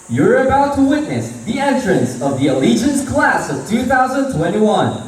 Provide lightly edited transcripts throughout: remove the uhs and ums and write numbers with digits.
You're about to witness the entrance of the Alegions class of 2021.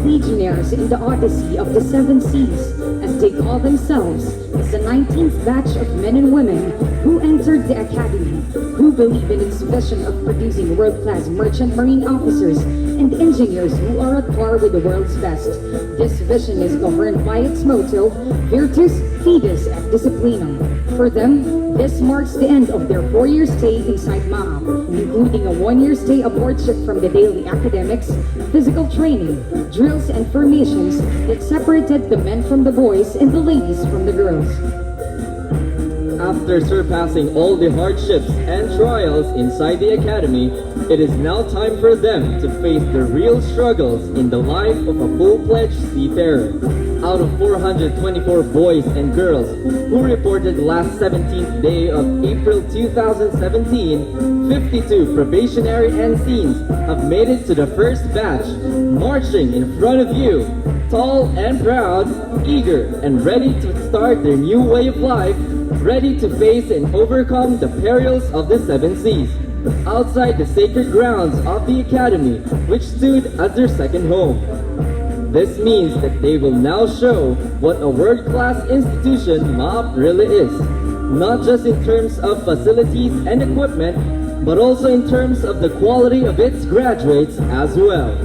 Legionnaires in the Odyssey of the Seven Seas, as they call themselves, is the 19th batch of men and women who entered the Academy, who believe in its vision of producing world-class merchant marine officers and engineers who are at par with the world's best. This vision is governed by its motto, Virtus Fides et Disciplinam. For them, this marks the end of their 4-year stay inside MAAP, including a 1-year stay aboard ship from the daily academics, physical training, drills and formations that separated the men from the boys and the ladies from the girls. After surpassing all the hardships and trials inside the academy, it is now time for them to face the real struggles in the life of a full-fledged seafarer. Out of 424 boys and girls who reported last 17th day of April 2017, 52 probationary ensigns have made it to the first batch, marching in front of you, tall and proud, eager and ready to start their new way of life, ready to face and overcome the perils of the seven seas, outside the sacred grounds of the Academy, which stood as their second home. This means that they will now show what a world-class institution MAAP really is, not just in terms of facilities and equipment, but also in terms of the quality of its graduates as well.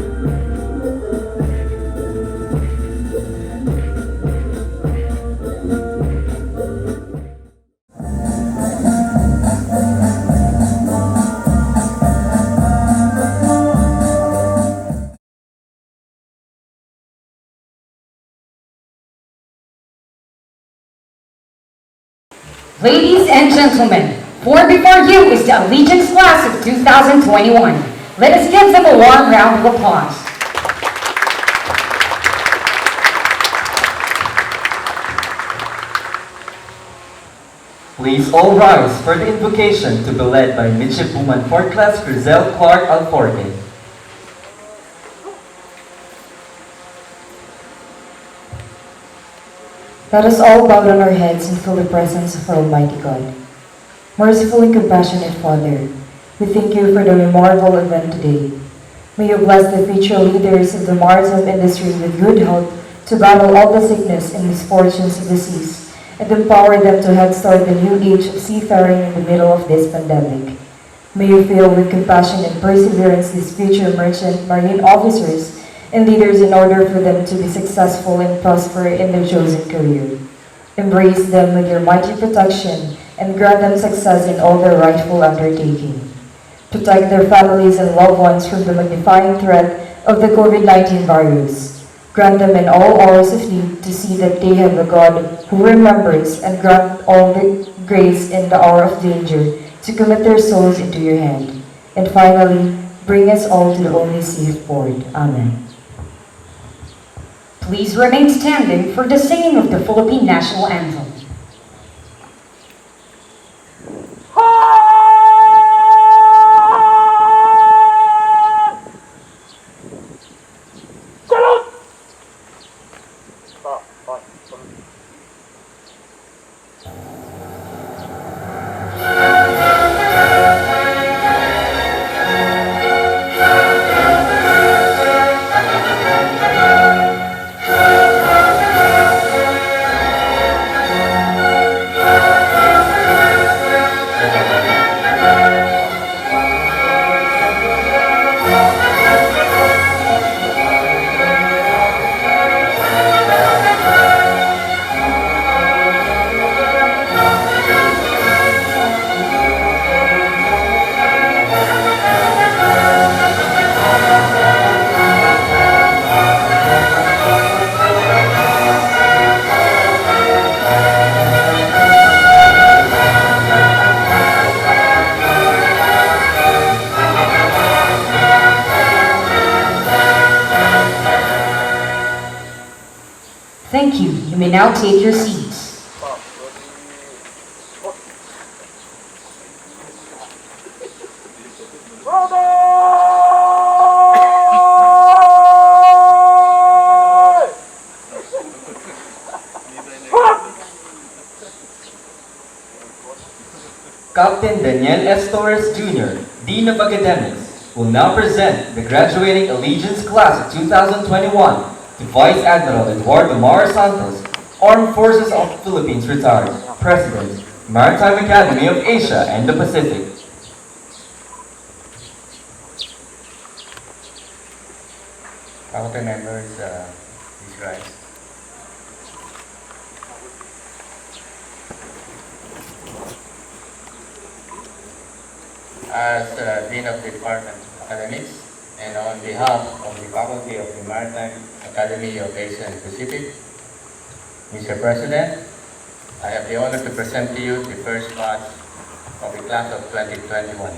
Ladies and gentlemen, before you is the Allegiance class of 2021. Let us give them a warm round of applause. Please all rise for the invocation to be led by Midshipwoman 4th Class Grizel Clark Alforte. Let us all bow down our heads and feel the presence of our Almighty God. Merciful and compassionate Father, we thank you for the memorable event today. May you bless the future leaders of the maritime industry with good health to battle all the sickness and misfortunes of the seas, and empower them to head start the new age of seafaring in the middle of this pandemic. May you fill with compassion and perseverance these future merchant marine officers and leaders in order for them to be successful and prosper in their chosen career. Embrace them with your mighty protection and grant them success in all their rightful undertaking. Protect their families and loved ones from the magnifying threat of the COVID-19 virus. Grant them in all hours of need to see that they have a God who remembers, and grant all the grace in the hour of danger to commit their souls into your hand. And finally, bring us all to the only safe port. Amen. Please remain standing for the singing of the Philippine National Anthem. now take your seats. Captain Daniel S. Torres Jr., Dean of Academics, will now present the graduating Allegiance Class of 2021 to Vice Admiral Eduardo Santos, Armed Forces of the Philippines Retired, President, Maritime Academy of Asia and the Pacific. Faculty members, please rise. As Dean of the Department of Academics, and on behalf of the Faculty of the Maritime Academy of Asia and Pacific, Mr. President, I have the honor to present to you the first batch of the class of 2021,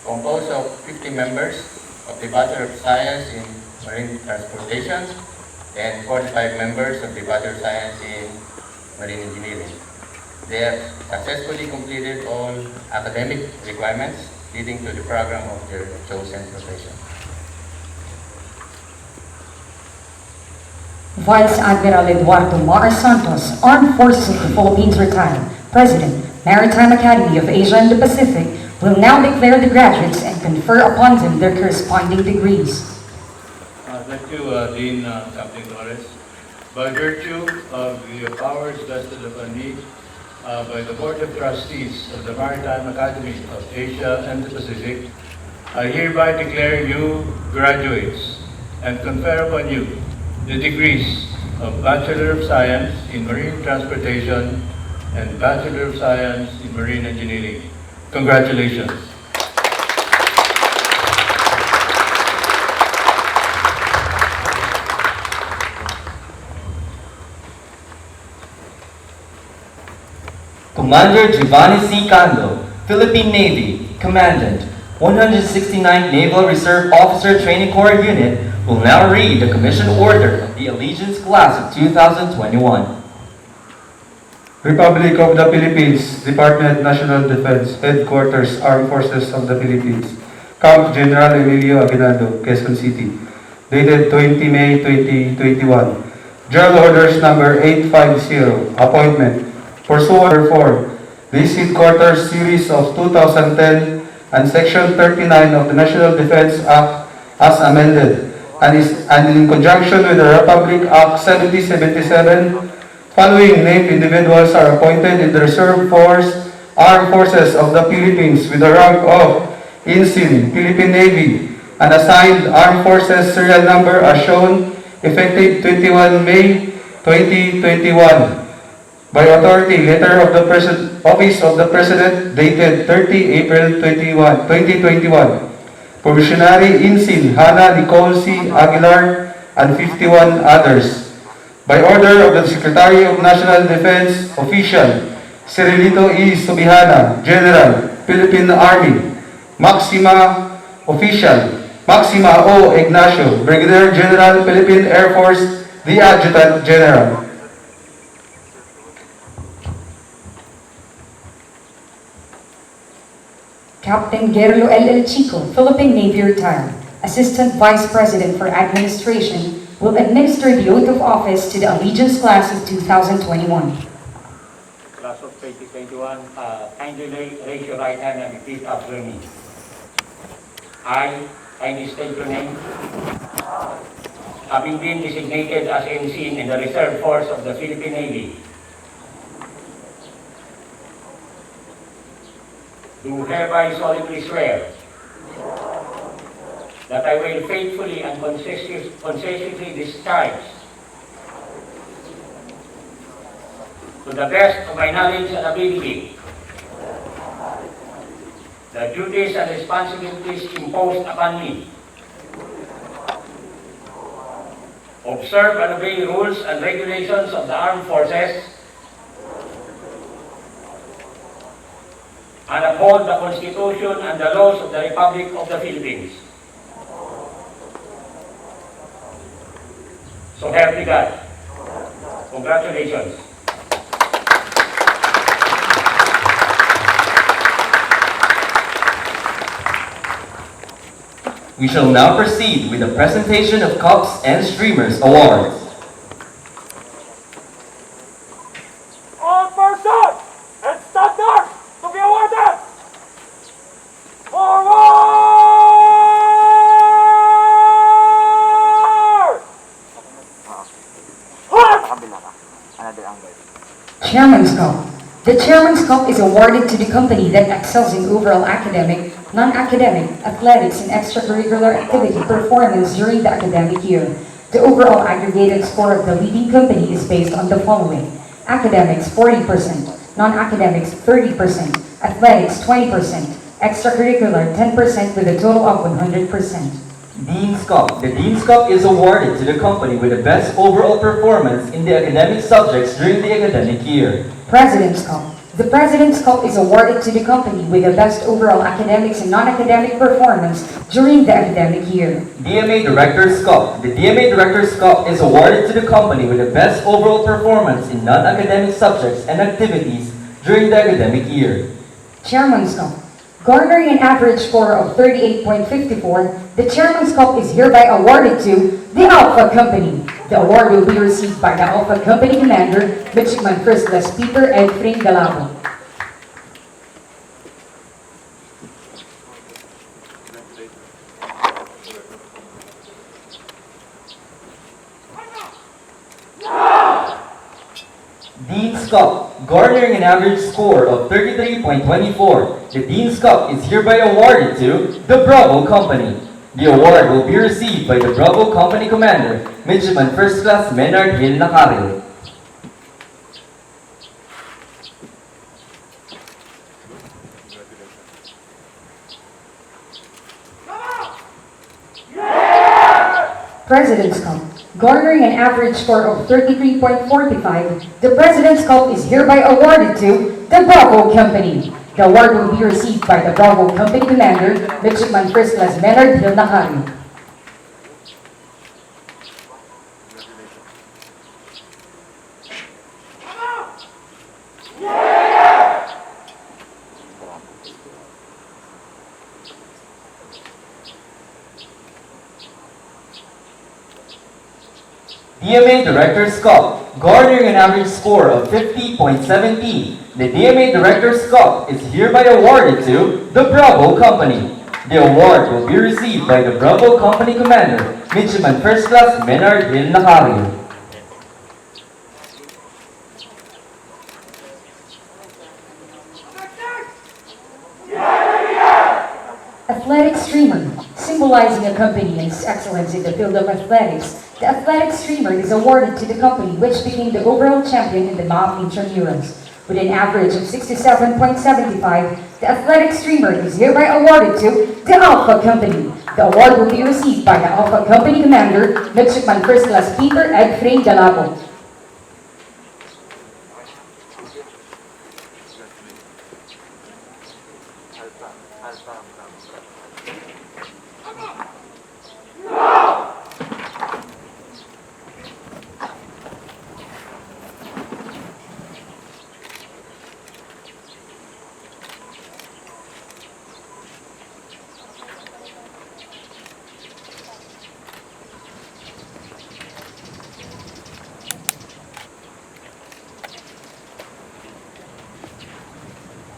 composed of 50 members of the Bachelor of Science in Marine Transportation and 45 members of the Bachelor of Science in Marine Engineering. They have successfully completed all academic requirements leading to the program of their chosen profession. Vice Admiral Eduardo Santos, Armed Forces of the Philippines Retired, President, Maritime Academy of Asia and the Pacific, will now declare the graduates and confer upon them their corresponding degrees. Thank you, Dean Captain Torres. By virtue of the powers vested upon me by the Board of Trustees of the Maritime Academy of Asia and the Pacific, I hereby declare you graduates and confer upon you the degrees of Bachelor of Science in Marine Transportation and Bachelor of Science in Marine Engineering. Congratulations. Commander Giovanni C. Cando, Philippine Navy, Commandant, 169th Naval Reserve Officer Training Corps Unit, will now read the commission order of the Allegiance Class of 2021. Republic of the Philippines, Department National Defense, Headquarters, Armed Forces of the Philippines, Camp General Emilio Aguinaldo, Quezon City, dated 20 May 2021. Journal Orders Number 850, Appointment, Pursuant 4, this Headquarters Series of 2010 and Section 39 of the National Defense Act as amended, and in conjunction with the Republic Act 7077, following named individuals are appointed in the Reserve Force, Armed Forces of the Philippines with the rank of Ensign, Philippine Navy, and assigned Armed Forces serial number as shown, effective 21 May 2021. By authority, letter of the Office of the President, dated 30 April 2021. Provisionary Ensign Hannah Nicole C. Aguilar and 51 others. By order of the Secretary of National Defense, Official Cirilito E. Subihana, General, Philippine Army. Maxima Official Maxima O. Ignacio, Brigadier General, Philippine Air Force, the Adjutant General. Captain Gerlo L. Chico, Philippine Navy Retired, Assistant Vice President for Administration, will administer the oath of office to the Allegiance Class of 2021. Class of 2021, kindly raise your right hand and repeat after me. I state your name, having been designated as ensign in the Reserve Force of the Philippine Navy, do hereby solemnly swear that I will faithfully and conscientiously discharge, to the best of my knowledge and ability, the duties and responsibilities imposed upon me. Observe and obey rules and regulations of the armed forces, and uphold the Constitution and the laws of the Republic of the Philippines. So help me God. Congratulations. Congratulations. We shall now proceed with the presentation of Cups and Streamers Awards. All persons and standards to be awarded. Forward! Chairman's Cup. The Chairman's Cup is awarded to the company that excels in overall academic, non-academic, athletics, and extracurricular activity performance during the academic year. The overall aggregated score of the leading company is based on the following: academics 40%, non-academics 30%, athletics 20%, extracurricular 10% with a total of 100%. Dean's Cup. The Dean's Cup is awarded to the company with the best overall performance in the academic subjects during the academic year. President's Cup. The President's Cup is awarded to the company with the best overall academics and non-academic performance during the academic year. DMA Director's Cup. The DMA Director's Cup is awarded to the company with the best overall performance in non-academic subjects and activities during the academic year. Chairman's Cup. Garnering an average score of 38.54, the Chairman's Cup is hereby awarded to the ALFA Company. The award will be received by the ALFA Company Commander, Midshipman First Class Peter Edfring Galabo. Dean's Cup. Garnering an average score of 33.24, the Dean's Cup is hereby awarded to the Bravo Company. The award will be received by the Bravo Company Commander, Midshipman First Class Menard Hill Nacario. President's Cup. Garnering an average score of 33.45, the President's Cup is hereby awarded to the Bravo Company. The award will be received by the Bravo Company Commander, Midshipman First Class Menard Hill Nacario. DMA Director's Cup. Garnering an average score of 50.17, the DMA Director's Cup is hereby awarded to the Bravo Company. The award will be received by the Bravo Company Commander, Midshipman First Class Menard Hill Nacario. Athletic Streamer. Symbolizing a company and its excellence in the field of athletics, the Athletic Streamer is awarded to the company which became the overall champion in the MAAP intramurals. With an average of 67.75, the Athletic Streamer is hereby awarded to the ALFA Company. The award will be received by the ALFA Company Commander, Midshipman First Class Peter Edfring Galabo.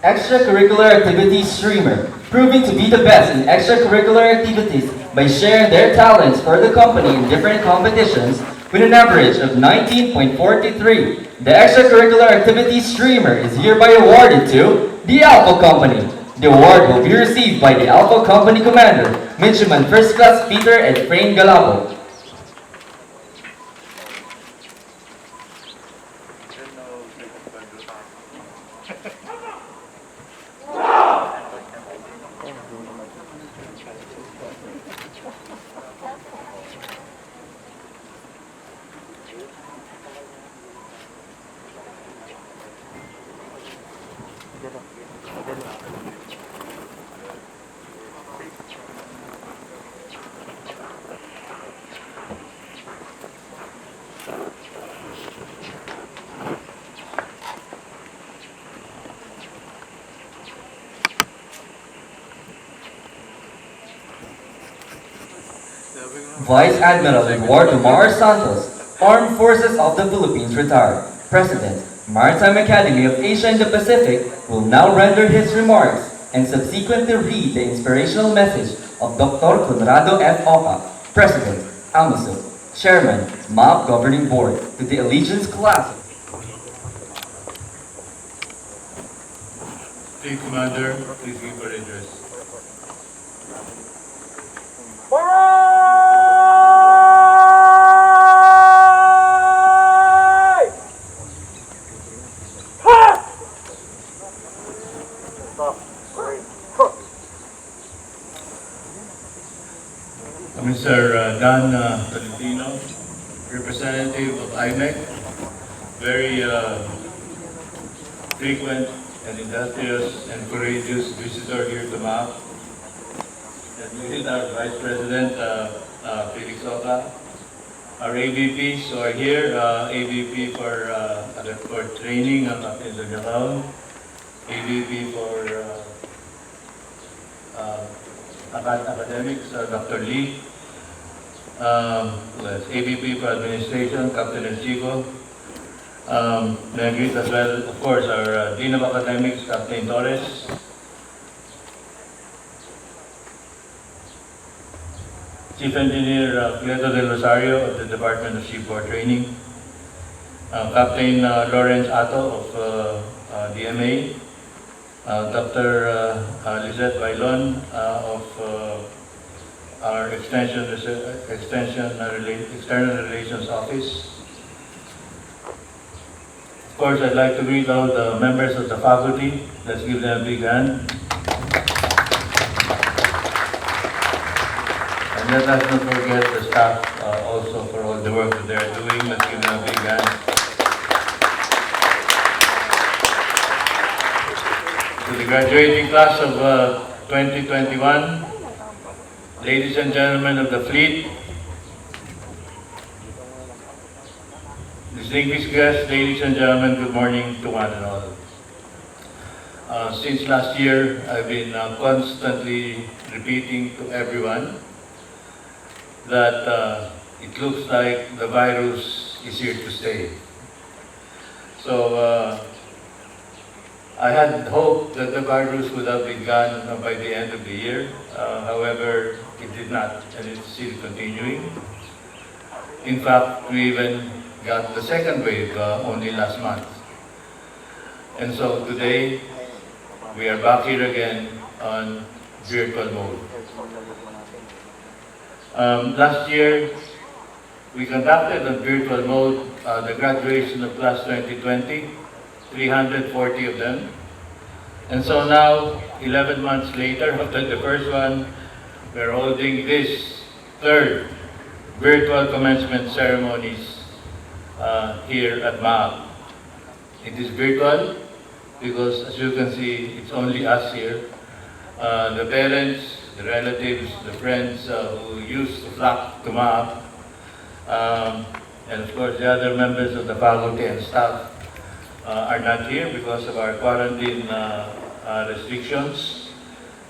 Extracurricular Activities Streamer, proving to be the best in extracurricular activities by sharing their talents for the company in different competitions with an average of 19.43. The Extracurricular Activities Streamer is hereby awarded to the ALFA Company. The award will be received by the ALFA Company Commander, Midshipman First Class Peter Edfring Galabo. Vice Admiral EDUARDO Santos, Armed Forces of the Philippines retired, President, Maritime Academy of Asia and the Pacific, will now render his remarks and subsequently read the inspirational message of Dr. Conrado F. Oca, President, AMASO, Chairman, MAAP Governing Board, to the Alegions class. Please, Commander, please give your address. Parade! Ha! Mr. Dan Tolentino, representative of IMEC, very frequent and industrious and courageous visitor here to MAAP. And with our Vice President, Felix Oca, our AVPs who are here, AVP for training in the ground, AVP for academics, Dr. Lee, AVP for administration, Captain Chico. May I greet as well, of course, our Dean of Academics, Captain Torres. Chief Engineer Cleto Del Rosario of the Department of Shipboard Training. Captain Lawrence Ato of DMA. Dr. Lizette Bailon of our External Relations Office. Of course, I'd like to greet all the members of the faculty. Let's give them a big hand. And let us not forget the staff also for all the work that they're doing. Let's give them a big hand. To the graduating class of 2021, ladies and gentlemen of the fleet, distinguished guests, ladies and gentlemen, good morning to one and all. Since last year, I've been constantly repeating to everyone that it looks like the virus is here to stay. So I had hoped that the virus would have been gone by the end of the year. However, it did not, and it's still continuing. In fact, we even got the second wave only last month. And so today, we are back here again on virtual mode. Last year, we conducted on virtual mode the graduation of class 2020, 340 of them. And so now, 11 months later, after the first one, we're holding this third virtual commencement ceremonies here at MAAP. It is virtual because, as you can see, it's only us here. The parents, the relatives, the friends who used to flock to MAAP, and of course the other members of the faculty and staff are not here because of our quarantine restrictions.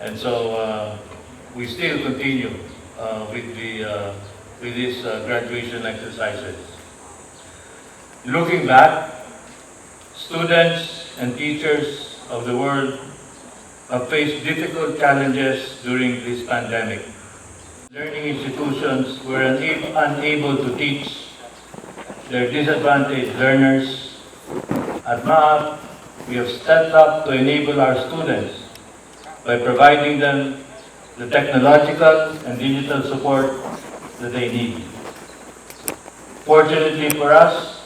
And so we still continue with these graduation exercises. Looking back, students and teachers of the world have faced difficult challenges during this pandemic. Learning institutions were unable to teach their disadvantaged learners. At MAAP, we have stepped up to enable our students by providing them the technological and digital support that they need. Fortunately for us,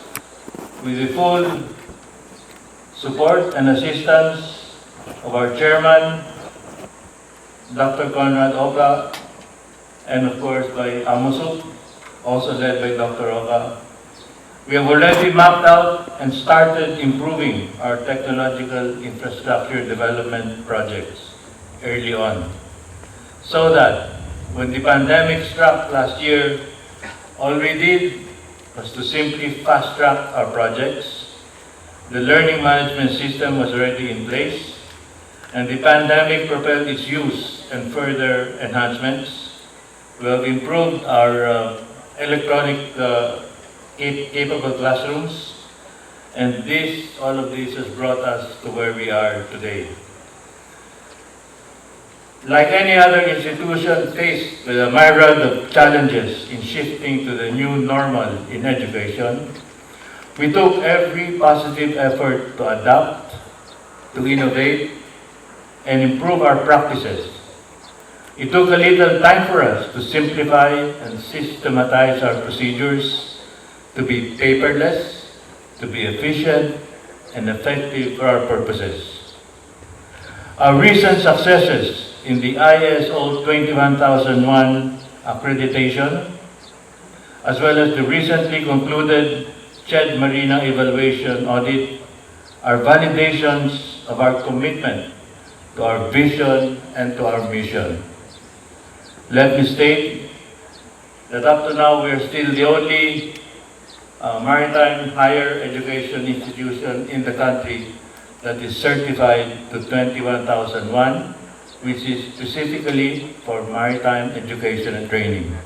with the full support and assistance of our chairman, Dr. Conrad Oca, and of course by AMASO, also led by Dr. Oca, we have already mapped out and started improving our technological infrastructure development projects early on, so that when the pandemic struck last year, all we did was to simply fast-track our projects. The learning management system was already in place, and the pandemic propelled its use and further enhancements. We have improved our electronic capable classrooms, and all of this has brought us to where we are today. Like any other institution faced with a myriad of challenges in shifting to the new normal in education, we took every positive effort to adapt, to innovate, and improve our practices. It took a little time for us to simplify and systematize our procedures, to be paperless, to be efficient and effective for our purposes. Our recent successes in the ISO 21001 accreditation, as well as the recently concluded CHED Marina Evaluation Audit, are validations of our commitment to our vision and to our mission. Let me state that up to now we are still the only maritime higher education institution in the country that is certified to 21001, which is specifically for maritime education and training.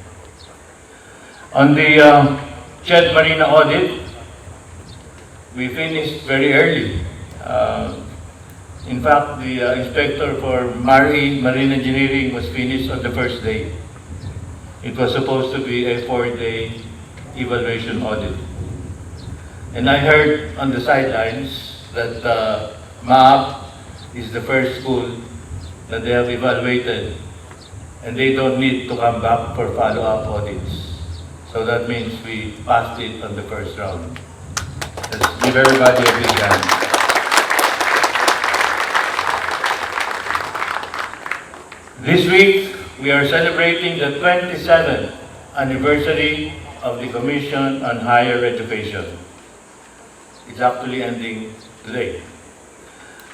On the CHED Marina audit, we finished very early. In fact, the inspector for marine engineering was finished on the first day. It was supposed to be a 4-day evaluation audit. And I heard on the sidelines that MAAP is the first school that they have evaluated, and they don't need to come back for follow-up audits. So that means we passed it on the first round. Let's give everybody a big hand. This week, we are celebrating the 27th anniversary of the Commission on Higher Education. It's actually ending today.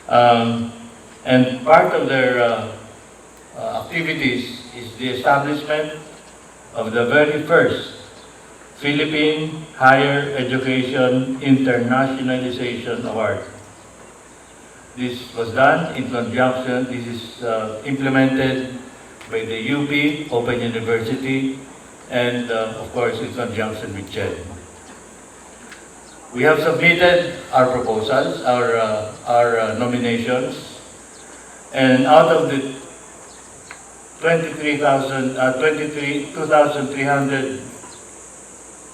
And part of their activities is the establishment of the very first Philippine Higher Education Internationalization Award. This was done in conjunction, this is implemented by the UP Open University and of course in conjunction with CHED. We have submitted our proposals, our nominations, and out of the 2,300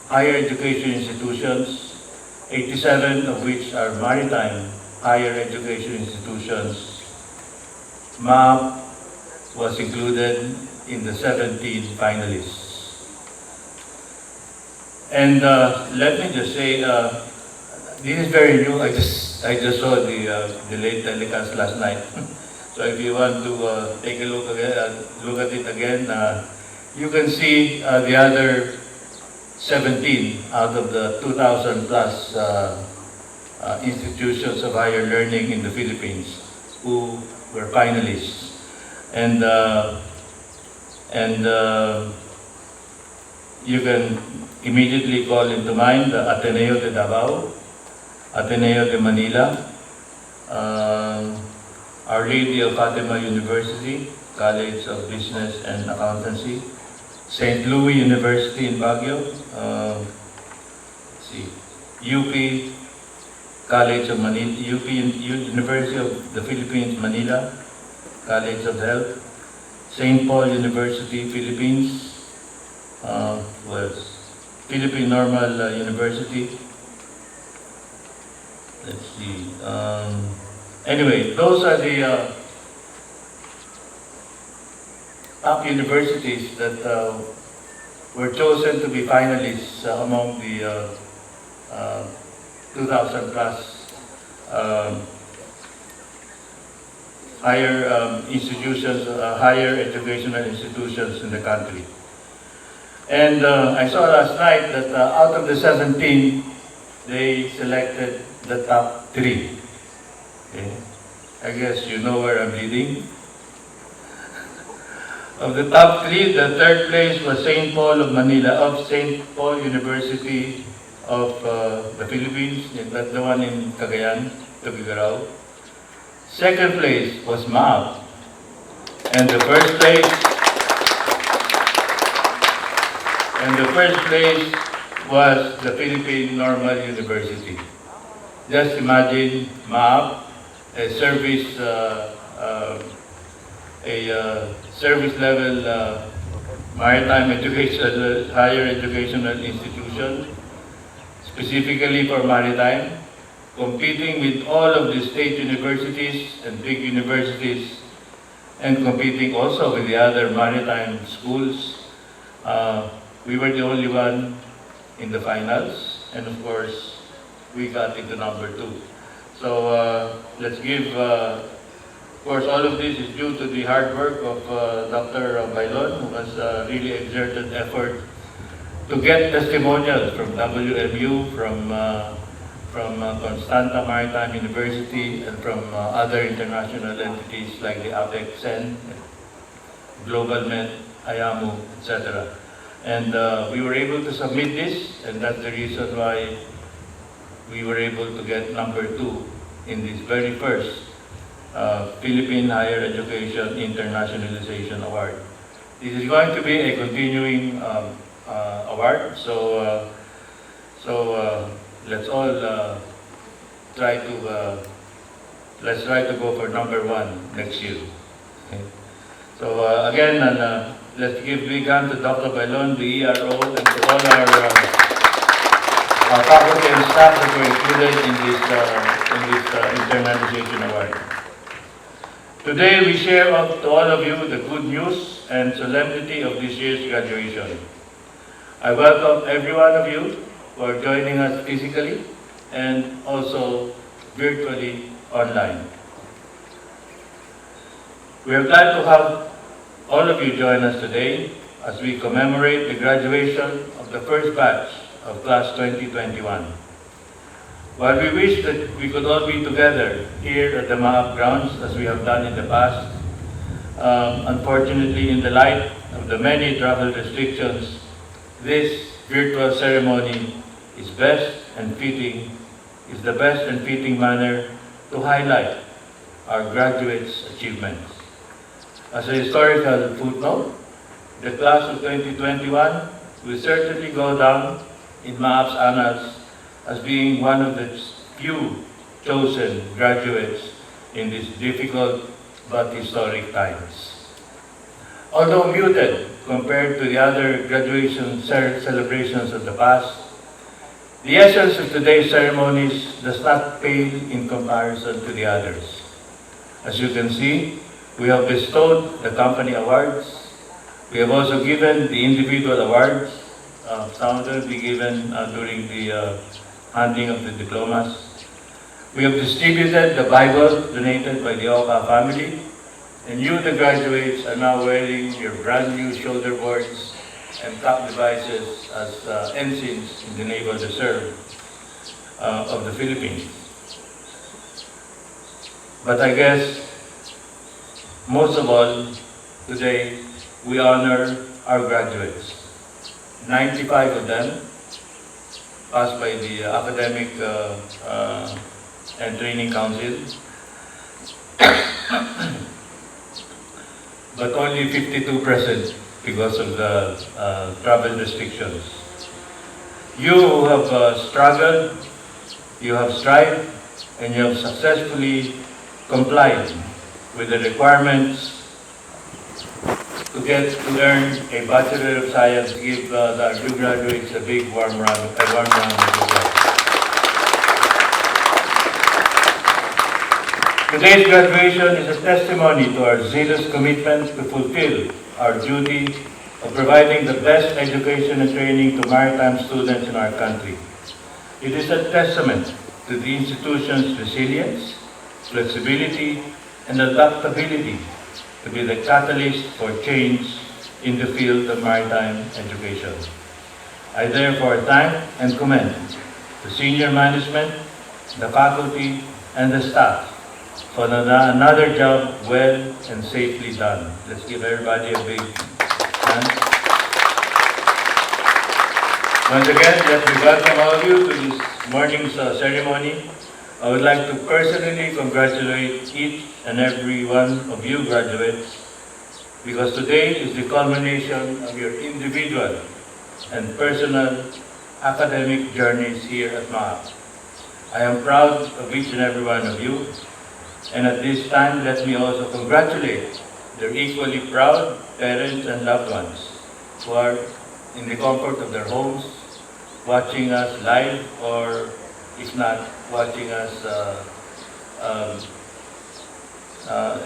higher education institutions, 87 of which are maritime higher education institutions, MAAP was included in the 17 finalists. And let me just say, this is very new. I just saw the late telecast last night. So if you want to take a look at it again, you can see the other 17 out of the 2,000 plus institutions of higher learning in the Philippines who were finalists. And you can immediately call into mind the Ateneo de Davao, Ateneo de Manila, Our Lady of Fatima University, College of Business and Accountancy, St. Louis University in Baguio, UP College of Manila, UP University of the Philippines, Manila, College of Health, St. Paul University, Philippines, was Philippine Normal University. Let's see. Anyway, those are the top universities that were chosen to be finalists among the 2,000 plus higher institutions, higher educational institutions in the country. And I saw last night that out of the 17, they selected the top 3. Okay. I guess you know where I'm leading. Of the top 3, the third place was St. Paul of Manila, of St. Paul University of the Philippines, that's the one in Cagayan, Tugigaraw. Second place was MAAP. And the first place And the first place was the Philippine Normal University. Just imagine MAAP, a service level maritime education, higher educational institution, specifically for maritime, competing with all of the state universities and big universities, and competing also with the other maritime schools. We were the only one in the finals, and of course, we got into number 2. So let's give, of course, all of this is due to the hard work of Dr. Bailon, who has really exerted effort to get testimonials from WMU, from Constanta Maritime University, and from other international entities like the APEC, GlobalMet, IAMU, etc. And we were able to submit this, and that's the reason why we were able to get number 2 in this very first Philippine Higher Education Internationalization Award. This is going to be a continuing award, so let's all try to go for number 1 next year. Okay. So again, let's give big hand to Dr. Bailon, the ERO, and to all our faculty and staff that were included in this internationalization award. Today, we share to all of you the good news and solemnity of this year's graduation. I welcome every one of you who are joining us physically and also virtually online. We are glad to have all of you join us today as we commemorate the graduation of the first batch of Class 2021. While we wish that we could all be together here at the MAAP grounds as we have done in the past, unfortunately, in the light of the many travel restrictions, this virtual ceremony is the best and fitting manner to highlight our graduates' achievements. As a historical footnote, the class of 2021 will certainly go down in MAAP's annals as being one of the few chosen graduates in these difficult but historic times. Although muted compared to the other graduation celebrations of the past, the essence of today's ceremonies does not pale in comparison to the others. As you can see, we have bestowed the company awards. We have also given the individual awards. Some of them will be given during the handing of the diplomas. We have distributed the Bible donated by the ALFA family, and you, the graduates, are now wearing your brand new shoulder boards and top devices as ensigns in the Naval Reserve of the Philippines. But I guess, most of all, today, we honor our graduates. 95 of them passed by the Academic and Training Council, but only 52 present because of the travel restrictions. You who have struggled, you have strived, and you have successfully complied with the requirements to earn a Bachelor of Science. Give our new graduates a big warm round of applause. Today's graduation is a testimony to our zealous commitment to fulfill our duty of providing the best education and training to maritime students in our country. It is a testament to the institution's resilience, flexibility, and adaptability to be the catalyst for change in the field of maritime education. I therefore thank and commend the senior management, the faculty, and the staff for another job well and safely done. Let's give everybody a big hand. Once again, let me welcome all of you to this morning's ceremony. I would like to personally congratulate each and every one of you graduates, because today is the culmination of your individual and personal academic journeys here at MAAP. I am proud of each and every one of you, and at this time, let me also congratulate their equally proud parents and loved ones who are in the comfort of their homes, watching us live, or if not, watching us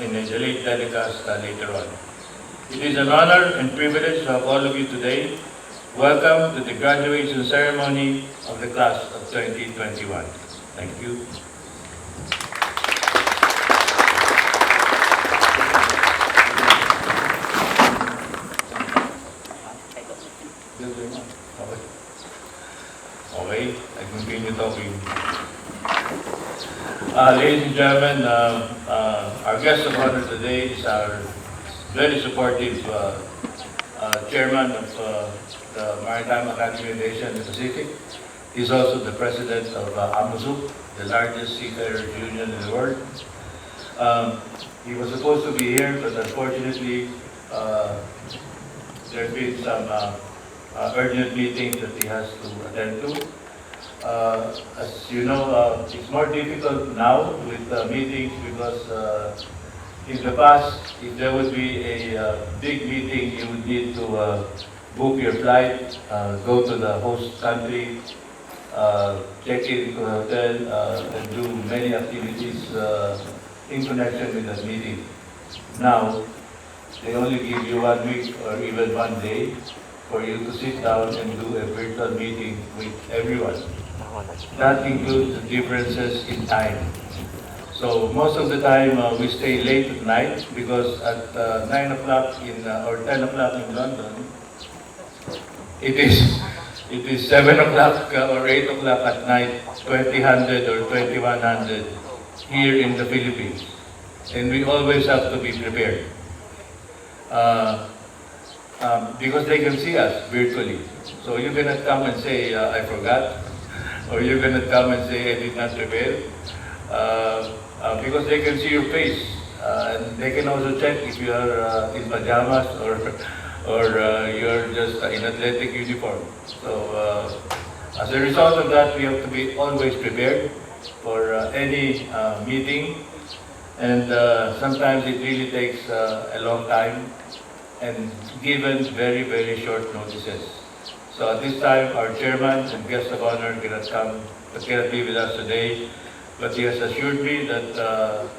in a delayed telecast later on. It is an honor and privilege to have all of you today. Welcome to the graduation ceremony of the class of 2021. Thank you. Okay, I continue talking. Ladies and gentlemen, our guest of honor today is our very supportive chairman of the Maritime Academy of Asia and the Pacific. He's also the president of AMMAJUP, the largest seafarers union in the world. He was supposed to be here, but unfortunately, there's been some urgent meetings that he has to attend to. As you know, it's more difficult now with meetings because in the past, if there would be a big meeting, you would need to book your flight, go to the host country, check in to a hotel, and do many activities in connection with that meeting. Now, they only give you 1 week or even 1 day for you to sit down and do a virtual meeting with everyone. That includes the differences in time. So most of the time we stay late at night because at 9 o'clock or 10 o'clock in London, it is 7 o'clock or 8 o'clock at night, 2000 or 2100 here in the Philippines. And we always have to be prepared. Because they can see us virtually. So you cannot come and say, I forgot, or you cannot come and say, I did not prepare. Because they can see your face, and they can also check if you are in pajamas or you're just in athletic uniform. So as a result of that, we have to be always prepared for any meeting, and sometimes it really takes a long time and given very, very short notices. So at this time, our chairman and guest of honor cannot be with us today, but he has assured me that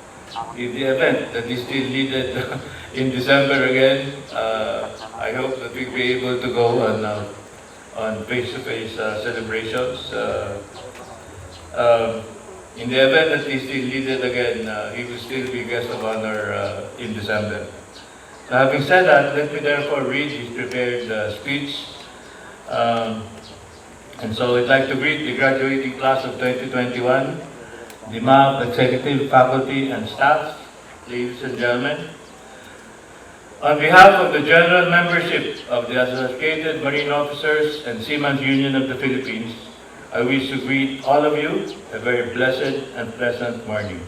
in the event that is still needed in December again, I hope that we'll be able to go on face-to-face celebrations. In the event that he's still needed again, he will still be guest of honor in December. So having said that, let me therefore read his prepared speech. And so I'd like to greet the graduating class of 2021, the MAAP executive, faculty, and staff, ladies and gentlemen. On behalf of the general membership of the Associated Marine Officers and Seamen's Union of the Philippines, I wish to greet all of you a very blessed and pleasant morning.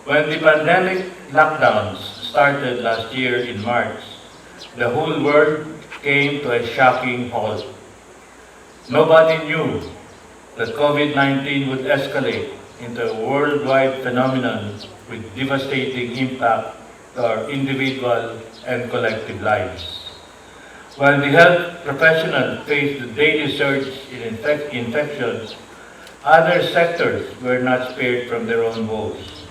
When the pandemic lockdowns started last year in March, the whole world came to a shocking halt. Nobody knew that COVID-19 would escalate into a worldwide phenomenon with devastating impact to our individual and collective lives. While the health professionals faced the daily surge in infections, other sectors were not spared from their own woes.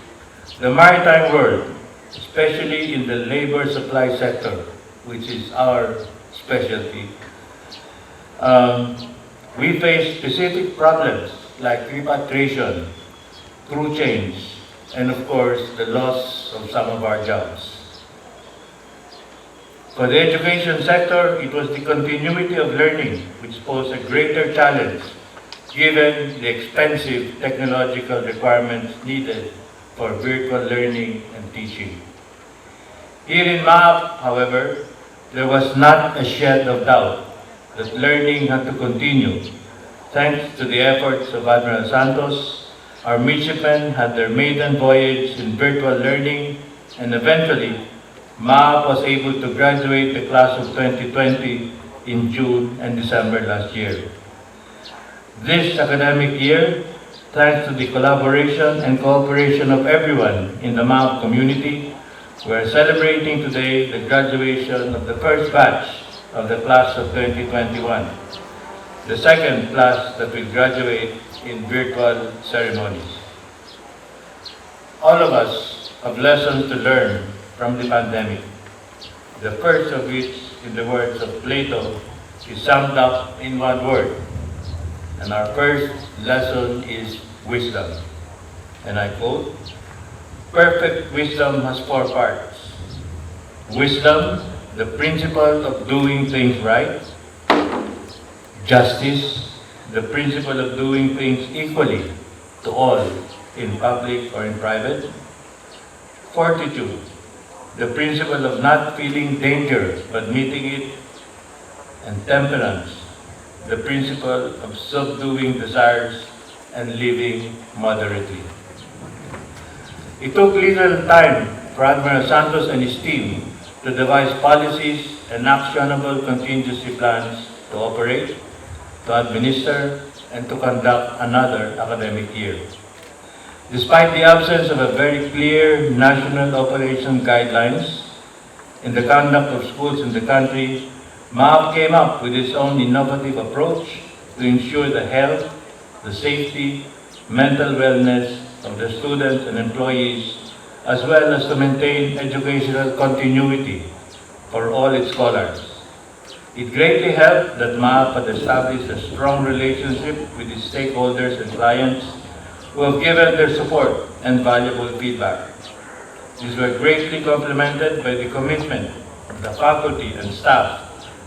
The maritime world, especially in the labor supply sector, which is our specialty, we face specific problems like repatriation, crew change, and of course, the loss of some of our jobs. For the education sector, it was the continuity of learning which posed a greater challenge given the expensive technological requirements needed for virtual learning and teaching. Here in MAAP, however, there was not a shed of doubt that learning had to continue. Thanks to the efforts of Admiral SANTOS, our midshipmen had their maiden voyage in virtual learning, and eventually, MAAP was able to graduate the class of 2020 in June and December last year. This academic year, thanks to the collaboration and cooperation of everyone in the MAAP community, we are celebrating today the graduation of the first batch of the class of 2021, the second class that will graduate in virtual ceremonies. All of us have lessons to learn from the pandemic, the first of which, in the words of Plato, is summed up in one word. And our first lesson is wisdom. And I quote, "Perfect wisdom has four parts. Wisdom, the principle of doing things right. Justice, the principle of doing things equally to all, in public or in private. Fortitude, the principle of not feeling danger but meeting it. And temperance, the principle of subduing desires and living moderately." It took little time for Admiral Santos and his team to devise policies and actionable contingency plans to operate, to administer, and to conduct another academic year. Despite the absence of a very clear national operation guidelines in the conduct of schools in the country, MAAP came up with its own innovative approach to ensure the health, the safety, mental wellness of the students and employees, as well as to maintain educational continuity for all its scholars. It greatly helped that MAAP had established a strong relationship with its stakeholders and clients who have given their support and valuable feedback. These were greatly complemented by the commitment of the faculty and staff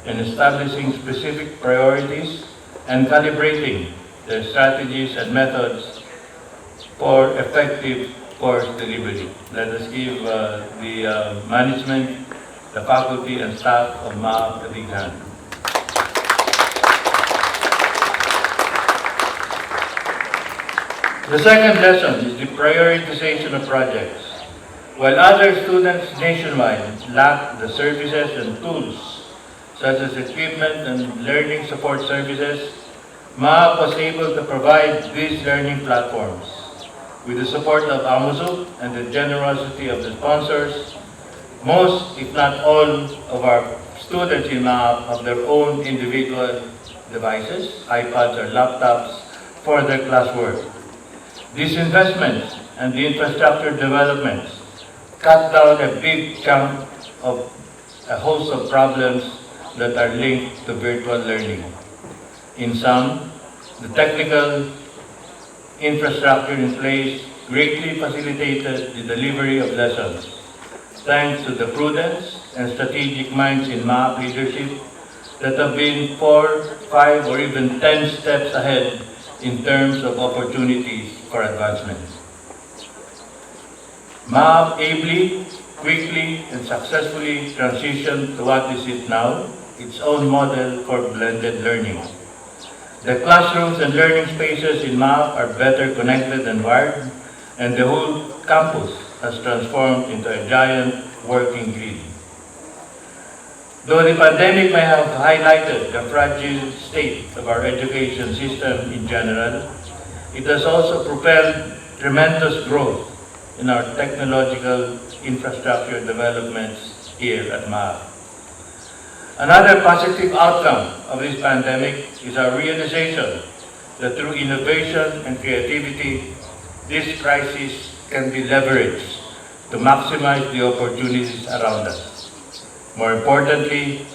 in establishing specific priorities and calibrating their strategies and methods for effective course delivery. Let us give the management, the faculty and staff of MAAP a big hand. The second lesson is the prioritization of projects. While other students nationwide lack the services and tools, such as equipment and learning support services, MAAP was able to provide these learning platforms. With the support of AMUSUP and the generosity of the sponsors, most, if not all, of our students in MAAP have their own individual devices, iPads or laptops, for their classwork. These investments and the infrastructure developments cut down a big chunk of a host of problems that are linked to virtual learning. In sum, the technical infrastructure in place greatly facilitated the delivery of lessons, thanks to the prudence and strategic minds in MAAP leadership that have been 4, 5, or even 10 steps ahead in terms of opportunities for advancement. MAAP ably, quickly, and successfully transitioned to what is it now, its own model for blended learning. The classrooms and learning spaces in MAAP are better connected and wired, and the whole campus has transformed into a giant working grid. Though the pandemic may have highlighted the fragile state of our education system in general, it has also propelled tremendous growth in our technological infrastructure developments here at MAAP. Another positive outcome of this pandemic is our realization that through innovation and creativity, this crisis can be leveraged to maximize the opportunities around us. More importantly,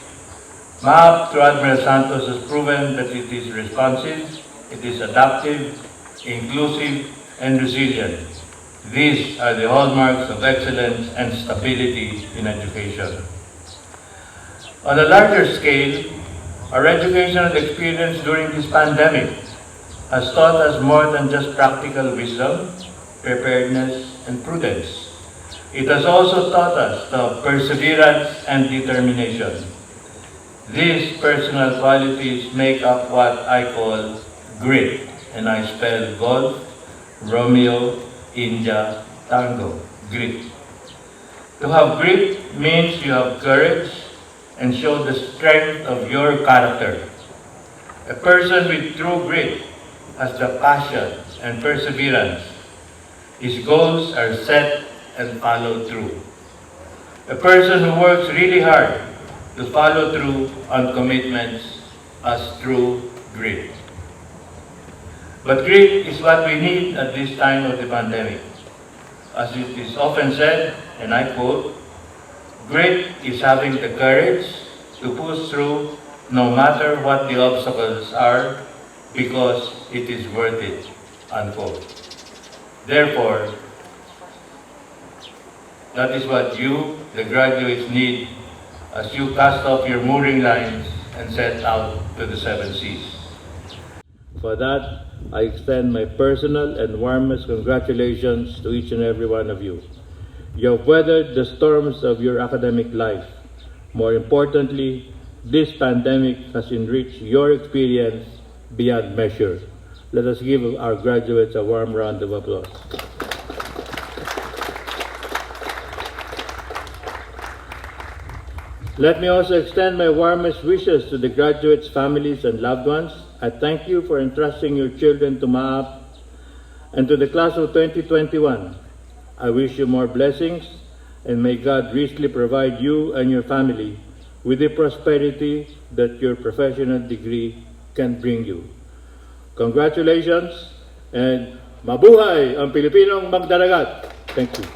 MAAP through Admiral Santos has proven that it is responsive, it is adaptive, inclusive, and resilient. These are the hallmarks of excellence and stability in education. On a larger scale, our educational experience during this pandemic has taught us more than just practical wisdom, preparedness, and prudence. It has also taught us the perseverance and determination. These personal qualities make up what I call grit, and I spell golf, Romeo, India, Tango, grit. To have grit means you have courage and show the strength of your character. A person with true grit has the passion and perseverance. His goals are set and followed through. A person who works really hard to follow through on commitments has true grit. But grit is what we need at this time of the pandemic. As it is often said, and I quote, "Grit is having the courage to push through no matter what the obstacles are because it is worth it," unquote. Therefore, that is what you, the graduates, need as you cast off your mooring lines and set out to the 7 seas. For that, I extend my personal and warmest congratulations to each and every one of you. You have weathered the storms of your academic life. More importantly, this pandemic has enriched your experience beyond measure. Let us give our graduates a warm round of applause. Let me also extend my warmest wishes to the graduates' families and loved ones. I thank you for entrusting your children to MAAP and to the class of 2021. I wish you more blessings and may God richly provide you and your family with the prosperity that your professional degree can bring you. Congratulations and mabuhay ang Pilipinong magdaragat. Thank you.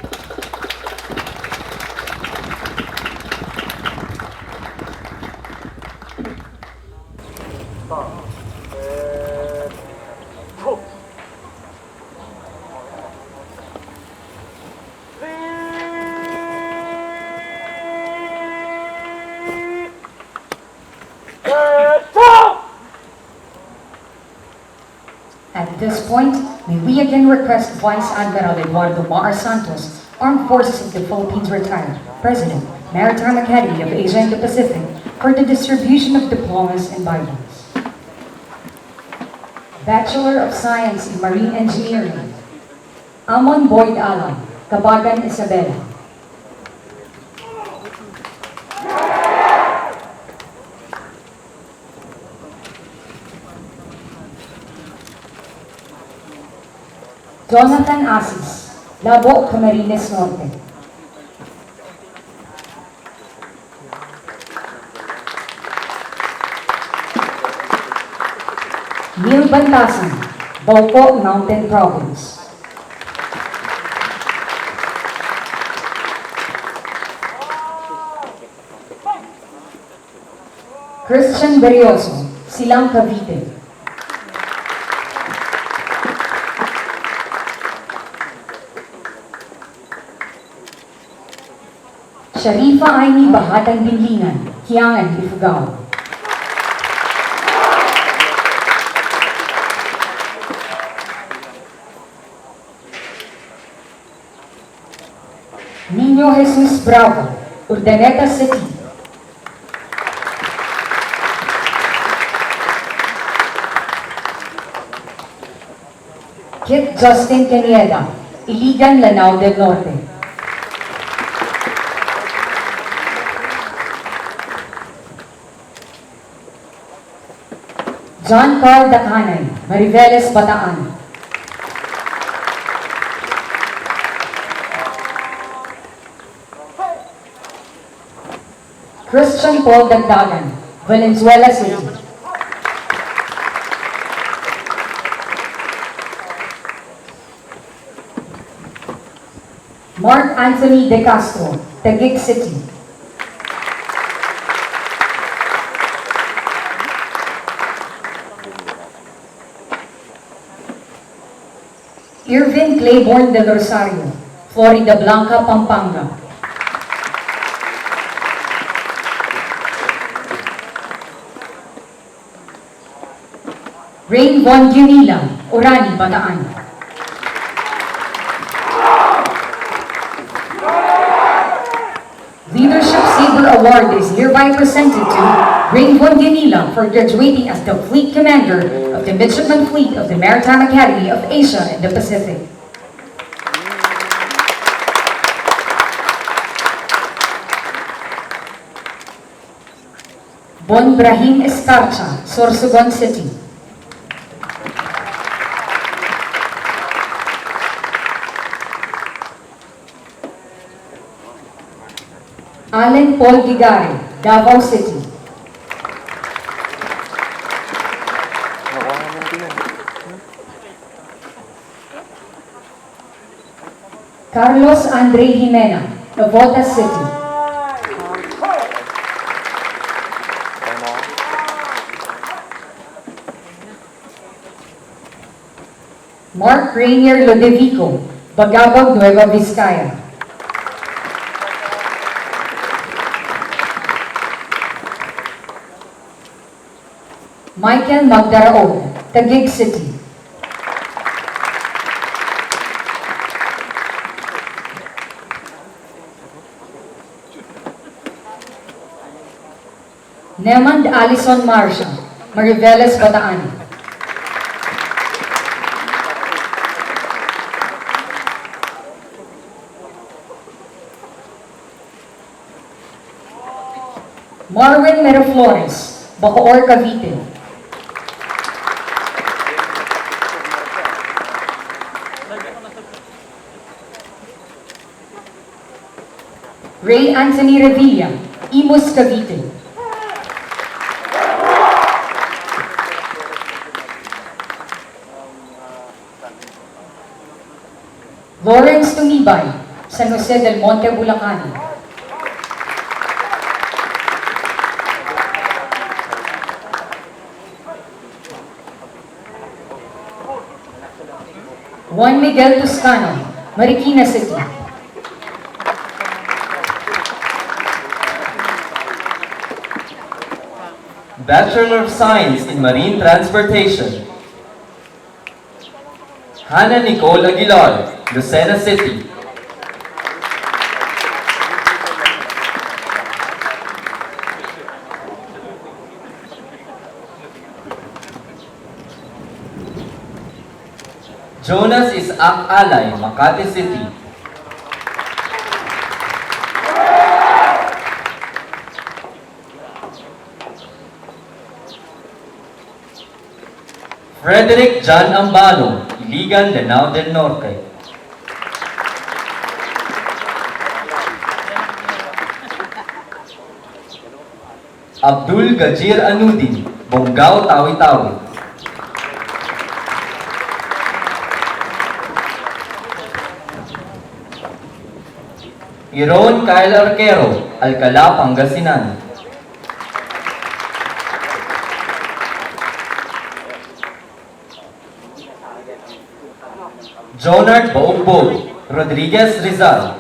At this point, may we again request Vice Admiral Eduardo SANTOS, Armed Forces of the Philippines Retired, President, Maritime Academy of Asia and the Pacific, for the distribution of diplomas and Bibles. Bachelor of Science in Marine Engineering, Amon Boyd Alan, Kabagan Isabela. Jonathan Asis, Labo, Camarines Norte. Neil Bantasan, Bauco, Mountain Province. Christian Berioso, Silang Cavite. Sharifa Aini Bahatang Binlingan, Hiangan, Ifugao. Niño Jesus Bravo, Urdaneta City. Kit Justin Canieda, Iligan, Lanao del Norte. John Carl Dacanay, Mariveles, Bataan. Christian Paul Dagdagan, Valenzuela City. Mark Anthony De Castro, Taguig City. Irvin Claiborne del Rosario, Florida Blanca, Pampanga. Rain Von Gunila, Orani, Bataan. Leadership Saber Award is hereby presented to Rain Von Gunila for graduating as the Fleet Commander of the Midshipman Fleet of the Maritime Academy of Asia and the Pacific. Bon Brahim Escarcha, Sorsogon City. Allen Paul Gigari, Davao City. Carlos Andre Jimena, Navotas City. Mark Rainier Lodevico, Bagabag, Nueva Vizcaya. Michael Magdaraon, Taguig City. Nemand Alison Marsha, Mariveles, Bataan. Marwin Meroflores, Bacoor, Cavite. Ray Anthony Revilla, Imus, Cavite. Lawrence Tumibay, San Jose del Monte, Bulacan. Juan Miguel Toscano, Marikina City. Bachelor of Science in Marine Transportation. Hannah Nicole Aguilar, Lucena City. Jonas Isaac Alay, Makati City. Frederick John Ambano, Iligan, Lanao del Norte. Abdul Gajir Anudin, Bonggao, Tawi-Tawi. Iron Kyle Arquero, Alcala, Pangasinan. Jonard Baugbog, Rodriguez, Rizal.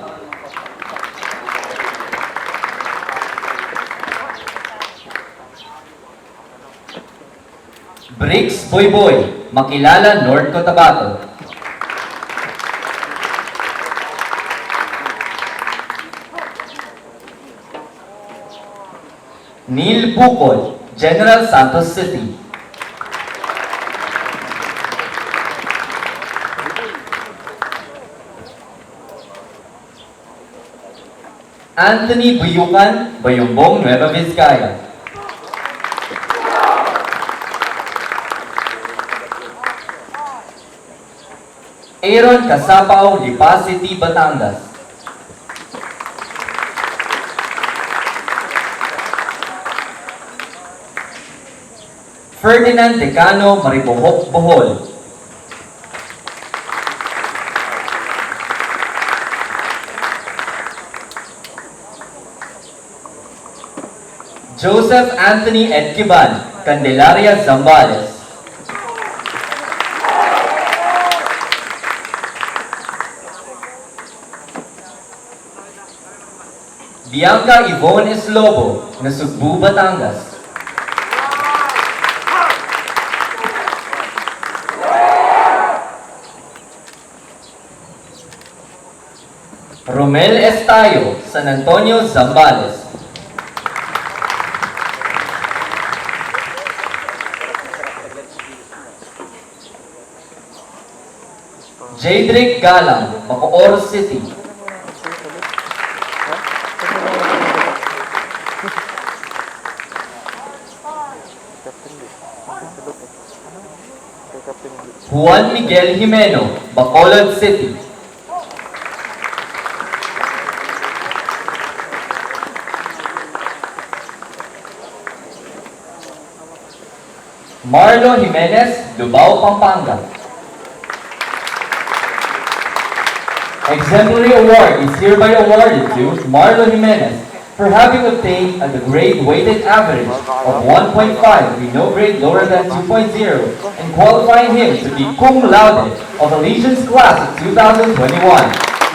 Briggs Boyboy, Makilala, North Cotabato. Neil Bukol, General Santos City. Anthony Buyukan, Bayumbong, Nueva Vizcaya. Aaron Casapao, Lipa City, Batangas. Ferdinand Decano, Maribohok, Bohol. Joseph Anthony Edquiban, Candelaria, Zambales. Bianca Yvonne Eslobo, Nasugbu, Batangas. Romel Estayo, San Antonio, Zambales. Jadrick Galang, Bacoor City. Juan Miguel Jimeno, Bacolod City. Marlo Jimenez, Lubao, Pampanga. Exemplary Award is hereby awarded to Marlo Jimenez for having obtained a grade weighted average of 1.5 with no grade lower than 2.0 and qualifying him to be cum laude of Alegions class of 2021.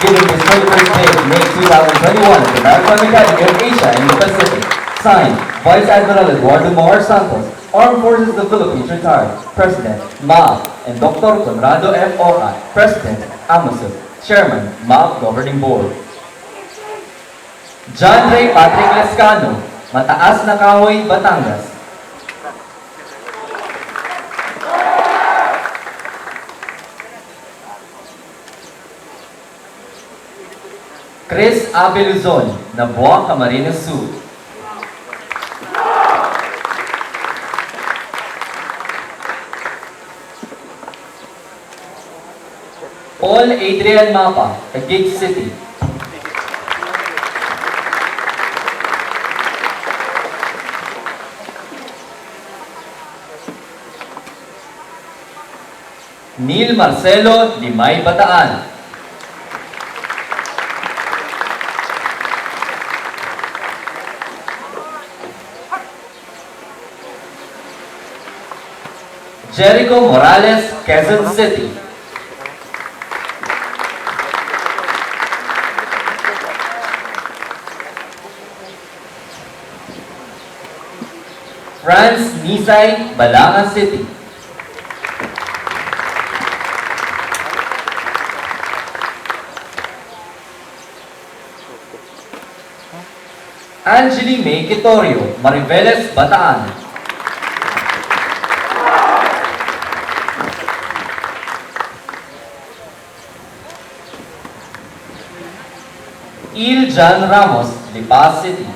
Given his 21st day of May 2021 at the Maritime Academy of Asia in the Pacific. Signed, Vice Admiral Eduardo Santos, Armed Forces of the Philippines retired, President, MAAP, and Dr. Conrado F. Oca, President, AMASUP, Chairman, MAAP Governing Board. John Ray Patrick Lescano, Mataas na Kahoy, Batangas. Chris Abe Luzon, Nabuang, Camarines Sur. Paul Adrian Mapa, Taguig City. Neil Marcelo Limay, Bataan. Jericho Morales, Quezon City. Franz Nisay, Balangan City. Angeli May Quitorio, Mariveles, Bataan. Il Jan Ramos, Lipa City.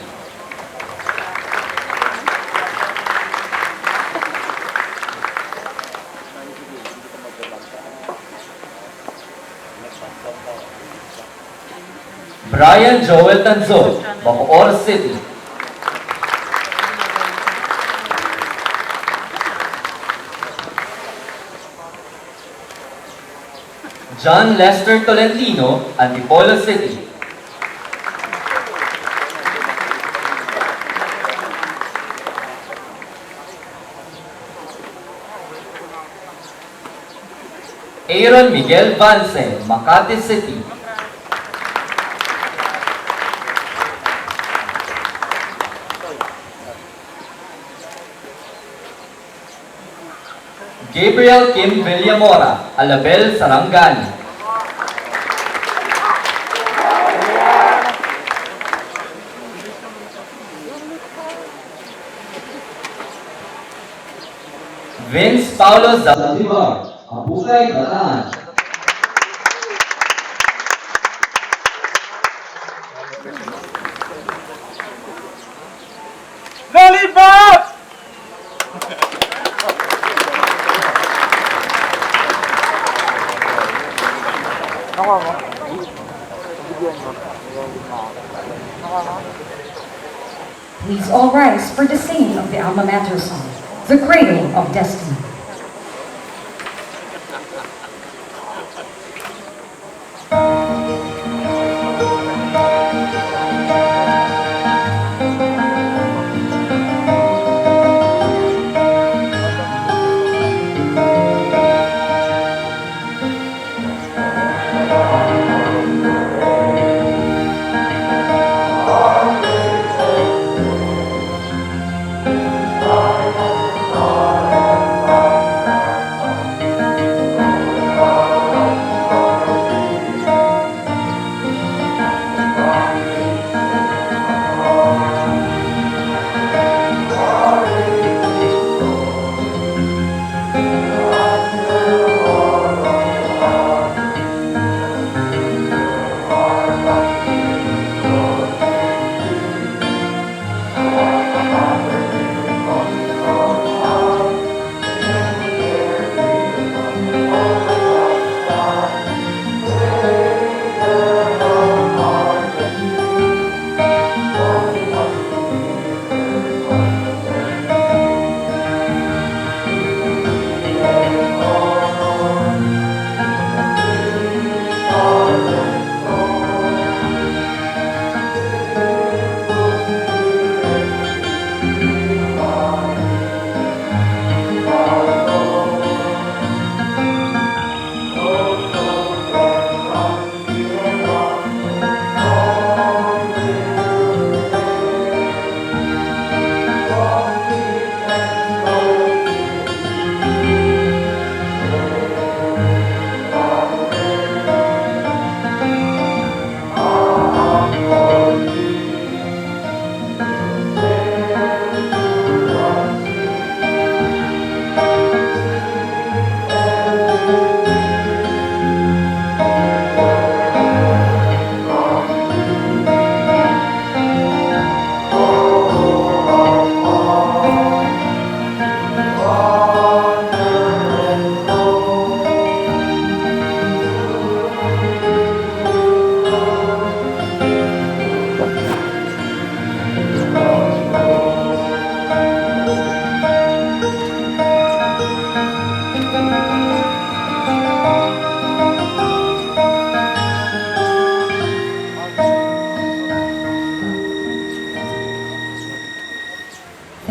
Brian Joel Tanzo, Bacoor City. John Lester Tolentino, Antipolo City. Aaron Miguel Vance, Makati City. Gabriel Kim Villamora, Alabel, Sarangani. Vince Paulo Zaldivar, Abukay, Bataan. Lollipop! Please all rise for the singing of the Alma Mater song, The Cradle of Destiny.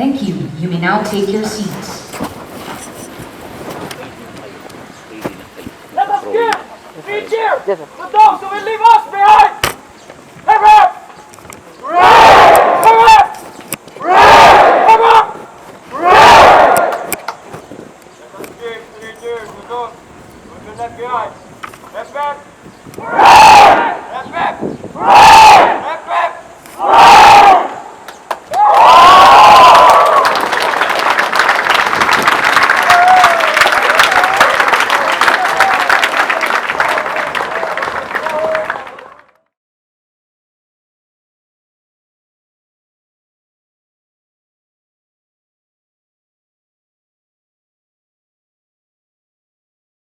Thank you. You may now take your seats. Let us give 3 cheers to those who will leave us behind! Hip hip! Hooray! Hip hip! Hooray! Hip hip! Hooray! Let us give 3 cheers to those who will be left behind! Hip hip! Hooray! Hip hip! Hooray! Hip hip! Hooray!